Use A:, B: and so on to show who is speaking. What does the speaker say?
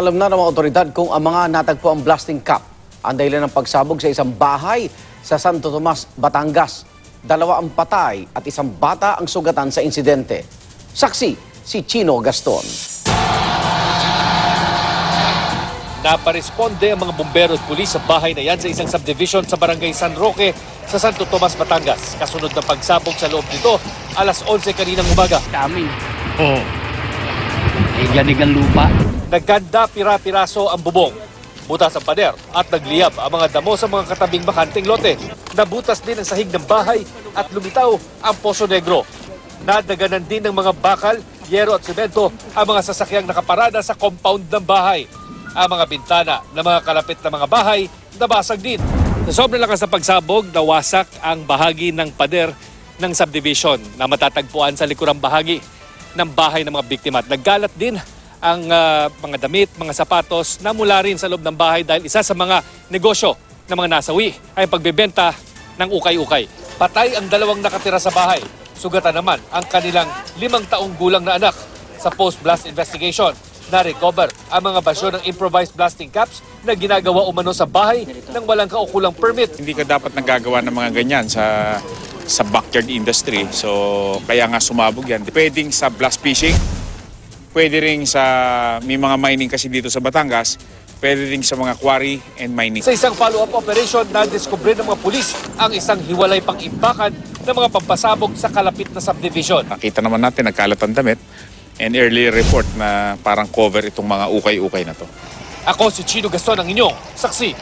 A: Alam na ng mga otoridad kung ang mga natagpo ang blasting cap ang dahilan ng pagsabog sa isang bahay sa Santo Tomas, Batangas. 2 ang patay at 1 bata ang sugatan sa insidente. Saksi si Chino Gaston.
B: Naparesponde ang mga bumbero at pulis sa bahay na yan sa isang subdivision sa barangay San Roque sa Santo Tomas, Batangas. Kasunod ng pagsabog sa loob nito, alas 11 kaninang umaga.
C: Kami. Ganig ang lupa.
B: Nagkanda pira-piraso ang bubong, butas ang pader at nagliyab ang mga damo sa mga katabing bakanting lote. Nabutas din ang sahig ng bahay at lumitaw ang Poso Negro. Nadaganan din ng mga bakal, yero at semento ang mga sasakyang nakaparada sa compound ng bahay. Ang mga bintana ng mga kalapit na mga bahay nabasag din. Sa sobrang lakas ng pagsabog, nawasak ang bahagi ng pader ng subdivision na matatagpuan sa likurang bahagi ng bahay ng mga biktima. Naggalat din ang mga damit, mga sapatos na mula rin sa loob ng bahay dahil isa sa mga negosyo ng mga nasawi ay pagbebenta ng ukay-ukay. Patay ang 2 nakatira sa bahay. Sugatan naman ang kanilang 5 taong gulang na anak. Sa post-blast investigation, na-recover ang mga basyo ng improvised blasting caps na ginagawa umano sa bahay nang walang kaukulang permit.
D: Hindi ka dapat nagagawa ng mga ganyan sa backyard industry. So kaya nga sumabog yan. Pwedeng sa blast fishing, pwede rin sa may mga mining kasi dito sa Batangas, pwede rin sa mga quarry and mining.
B: Sa isang follow-up operation, na-discover ng mga pulis ang isang hiwalay pang imbakan ng mga pampasabog sa kalapit na subdivision.
D: Nakita naman natin nagkalat ang damit and early report na parang cover itong mga ukay-ukay na to.
B: Ako si Chino Gaston, ang inyong saksi.